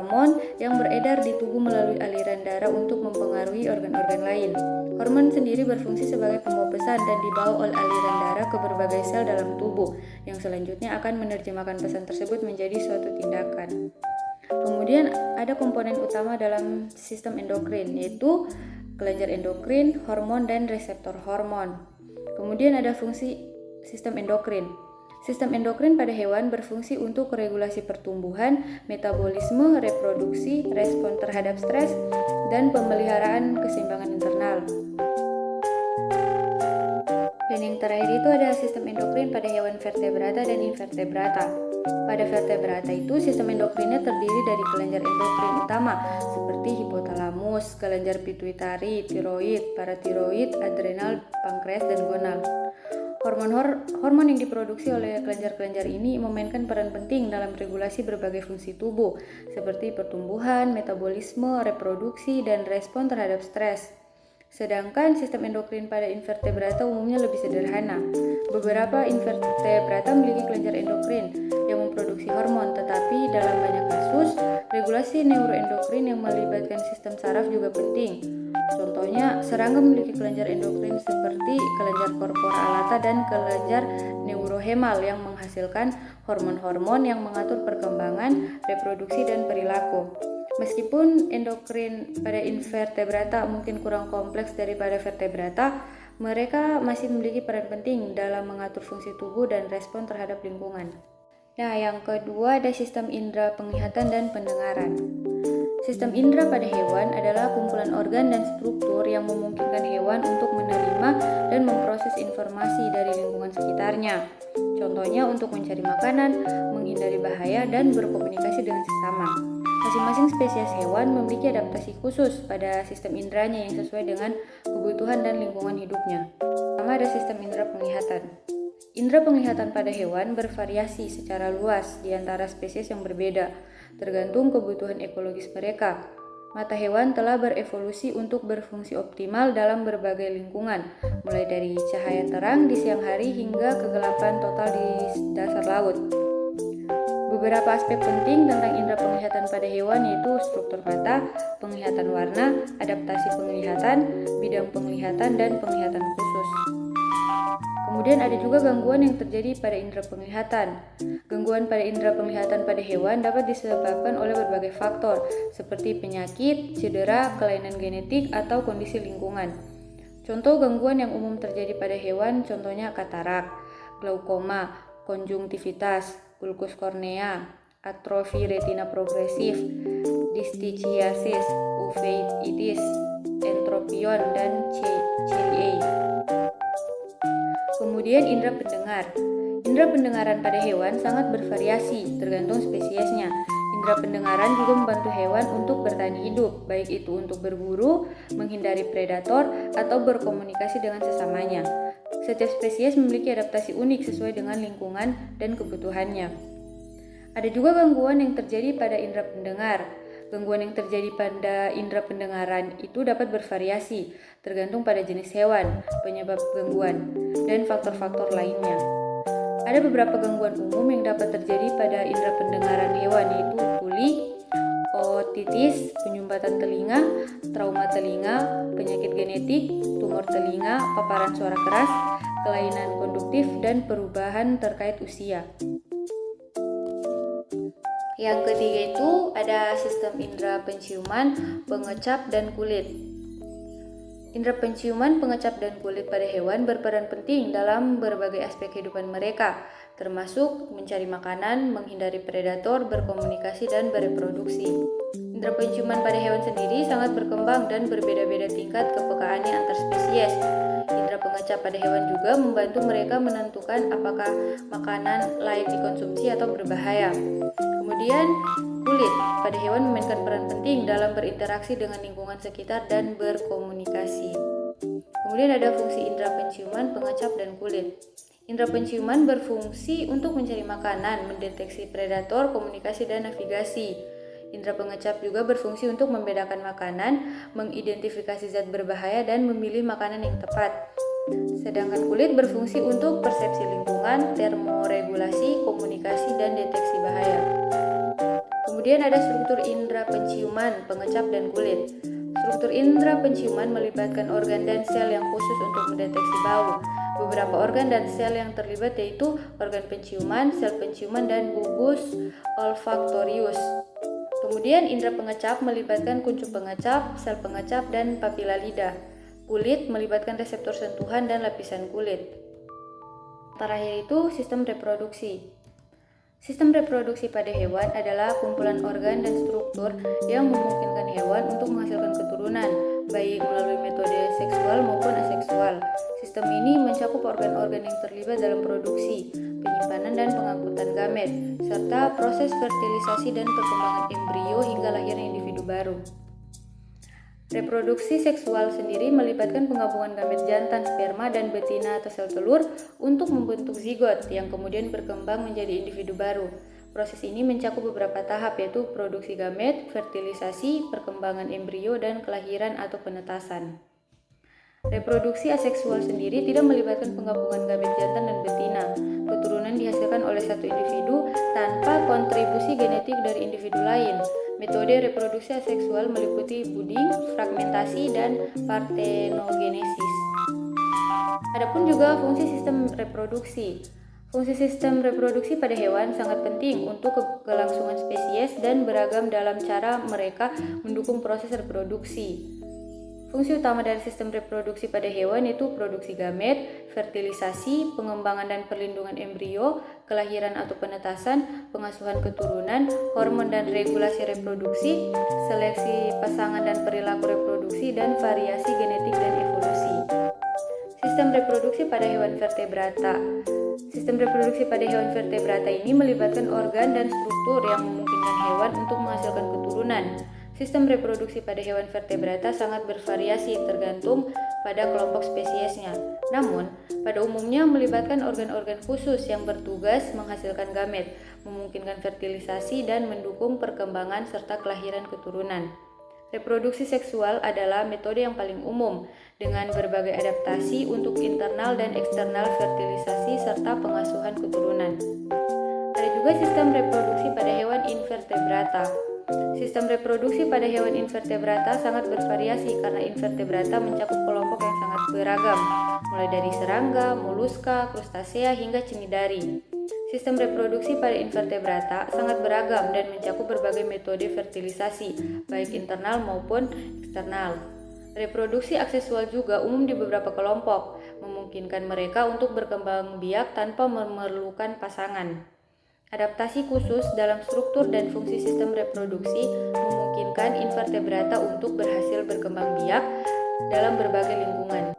hormon yang beredar di tubuh melalui aliran darah untuk mempengaruhi organ-organ lain. Hormon sendiri berfungsi sebagai pembawa pesan dan dibawa oleh aliran darah ke berbagai sel dalam tubuh, yang selanjutnya akan menerjemahkan pesan tersebut menjadi suatu tindakan. Kemudian ada komponen utama dalam sistem endokrin, yaitu kelenjar endokrin, hormon, dan reseptor hormon. Kemudian ada fungsi sistem endokrin. Sistem endokrin pada hewan berfungsi untuk regulasi pertumbuhan, metabolisme, reproduksi, respon terhadap stres, dan pemeliharaan keseimbangan internal. Dan yang terakhir itu ada sistem endokrin pada hewan vertebrata dan invertebrata. Pada vertebrata itu sistem endokrinnya terdiri dari kelenjar endokrin utama seperti hipotalamus, kelenjar pituitari, tiroid, paratiroid, adrenal, pankreas, dan gonal. Hormon yang diproduksi oleh kelenjar-kelenjar ini memainkan peran penting dalam regulasi berbagai fungsi tubuh seperti pertumbuhan, metabolisme, reproduksi, dan respon terhadap stres. Sedangkan sistem endokrin pada invertebrata umumnya lebih sederhana. Beberapa invertebrata memiliki kelenjar endokrin yang memproduksi hormon, tetapi dalam banyak kasus, regulasi neuroendokrin yang melibatkan sistem saraf juga penting. Contohnya, serangga memiliki kelenjar endokrin seperti kelenjar corpora allata dan kelenjar neurohemal yang menghasilkan hormon-hormon yang mengatur perkembangan, reproduksi, dan perilaku. Meskipun endokrin pada invertebrata mungkin kurang kompleks daripada vertebrata, mereka masih memiliki peran penting dalam mengatur fungsi tubuh dan respon terhadap lingkungan. Nah, yang kedua ada sistem indera penglihatan dan pendengaran. Sistem indera pada hewan adalah kumpulan organ dan struktur yang memungkinkan hewan untuk menerima dan memproses informasi dari lingkungan sekitarnya. Contohnya untuk mencari makanan, menghindari bahaya, dan berkomunikasi dengan sesama. Masing-masing spesies hewan memiliki adaptasi khusus pada sistem inderanya yang sesuai dengan kebutuhan dan lingkungan hidupnya. Pertama ada sistem indera penglihatan. Indera penglihatan pada hewan bervariasi secara luas di antara spesies yang berbeda, tergantung kebutuhan ekologis mereka. Mata hewan telah berevolusi untuk berfungsi optimal dalam berbagai lingkungan, mulai dari cahaya terang di siang hari hingga kegelapan total di dasar laut. Beberapa aspek penting tentang indera penglihatan pada hewan yaitu struktur mata, penglihatan warna, adaptasi penglihatan, bidang penglihatan, dan penglihatan khusus. Kemudian ada juga gangguan yang terjadi pada indera penglihatan. Gangguan pada indera penglihatan pada hewan dapat disebabkan oleh berbagai faktor seperti penyakit, cedera, kelainan genetik, atau kondisi lingkungan. Contoh gangguan yang umum terjadi pada hewan contohnya katarak, glaukoma, konjungtivitas, ulkus kornea, atrofi retina progresif, distichiasis, uveitis, entropion, dan CLA. Kemudian indera pendengar. Indera pendengaran pada hewan sangat bervariasi tergantung spesiesnya. Indera pendengaran juga membantu hewan untuk bertahan hidup, baik itu untuk berburu, menghindari predator, atau berkomunikasi dengan sesamanya. Setiap spesies memiliki adaptasi unik sesuai dengan lingkungan dan kebutuhannya. Ada juga gangguan yang terjadi pada indera pendengar. Gangguan yang terjadi pada indera pendengaran itu dapat bervariasi, tergantung pada jenis hewan, penyebab gangguan, dan faktor-faktor lainnya. Ada beberapa gangguan umum yang dapat terjadi pada indera pendengaran hewan yaitu tuli, otitis, penyumbatan telinga, trauma telinga, penyakit genetik, tumor telinga, paparan suara keras, kelainan konduktif, dan perubahan terkait usia. Yang ketiga itu ada sistem indera penciuman, pengecap, dan kulit. Indera penciuman, pengecap, dan kulit pada hewan berperan penting dalam berbagai aspek kehidupan mereka, termasuk mencari makanan, menghindari predator, berkomunikasi, dan bereproduksi. Indera penciuman pada hewan sendiri sangat berkembang dan berbeda-beda tingkat kepekaannya antar spesies. Indera pengecap pada hewan juga membantu mereka menentukan apakah makanan layak dikonsumsi atau berbahaya. Kemudian, kulit pada hewan memainkan peran penting dalam berinteraksi dengan lingkungan sekitar dan berkomunikasi. Kemudian ada fungsi indera penciuman, pengecap, dan kulit. Indera penciuman berfungsi untuk mencari makanan, mendeteksi predator, komunikasi, dan navigasi. Indera pengecap juga berfungsi untuk membedakan makanan, mengidentifikasi zat berbahaya, dan memilih makanan yang tepat. Sedangkan kulit berfungsi untuk persepsi lingkungan, termoregulasi, komunikasi, dan deteksi bahaya. Kemudian ada struktur indera penciuman, pengecap, dan kulit. Struktur indera penciuman melibatkan organ dan sel yang khusus untuk mendeteksi bau. Beberapa organ dan sel yang terlibat yaitu organ penciuman, sel penciuman, dan bulbus olfaktorius. Kemudian indera pengecap melibatkan kuncup pengecap, sel pengecap, dan papila lidah. Kulit melibatkan reseptor sentuhan dan lapisan kulit. Terakhir itu sistem reproduksi. Sistem reproduksi pada hewan adalah kumpulan organ dan struktur yang memungkinkan hewan untuk menghasilkan keturunan, baik melalui metode seksual maupun aseksual. Sistem ini mencakup organ-organ yang terlibat dalam produksi, penyimpanan dan pengangkutan gamet, serta proses fertilisasi dan perkembangan embrio hingga lahirnya individu baru. Reproduksi seksual sendiri melibatkan penggabungan gamet jantan, sperma, dan betina atau sel telur untuk membentuk zigot yang kemudian berkembang menjadi individu baru. Proses ini mencakup beberapa tahap yaitu produksi gamet, fertilisasi, perkembangan embrio, dan kelahiran atau penetasan. Reproduksi aseksual sendiri tidak melibatkan penggabungan gamet jantan dan betina. Keturunan dihasilkan oleh satu individu tanpa kontribusi genetik dari individu lain. Metode reproduksi aseksual meliputi budding, fragmentasi, dan partenogenesis. Adapun juga fungsi sistem reproduksi. Fungsi sistem reproduksi pada hewan sangat penting untuk kelangsungan spesies dan beragam dalam cara mereka mendukung proses reproduksi. Fungsi utama dari sistem reproduksi pada hewan yaitu produksi gamet, fertilisasi, pengembangan dan perlindungan embrio, kelahiran atau penetasan, pengasuhan keturunan, hormon dan regulasi reproduksi, seleksi pasangan dan perilaku reproduksi, dan variasi genetik dan evolusi. Sistem reproduksi pada hewan vertebrata. Sistem reproduksi pada hewan vertebrata ini melibatkan organ dan struktur yang memungkinkan hewan untuk menghasilkan keturunan. Sistem reproduksi pada hewan vertebrata sangat bervariasi tergantung pada kelompok spesiesnya. Namun, pada umumnya melibatkan organ-organ khusus yang bertugas menghasilkan gamet, memungkinkan fertilisasi dan mendukung perkembangan serta kelahiran keturunan. Reproduksi seksual adalah metode yang paling umum dengan berbagai adaptasi untuk internal dan eksternal fertilisasi serta pengasuhan keturunan. Ada juga sistem reproduksi pada hewan invertebrata. Sistem reproduksi pada hewan invertebrata sangat bervariasi karena invertebrata mencakup kelompok yang sangat beragam, mulai dari serangga, moluska, krustasea, hingga cnidari. Sistem reproduksi pada invertebrata sangat beragam dan mencakup berbagai metode fertilisasi, baik internal maupun eksternal. Reproduksi aksesual juga umum di beberapa kelompok, memungkinkan mereka untuk berkembang biak tanpa memerlukan pasangan. Adaptasi khusus dalam struktur dan fungsi sistem reproduksi memungkinkan invertebrata untuk berhasil berkembang biak dalam berbagai lingkungan.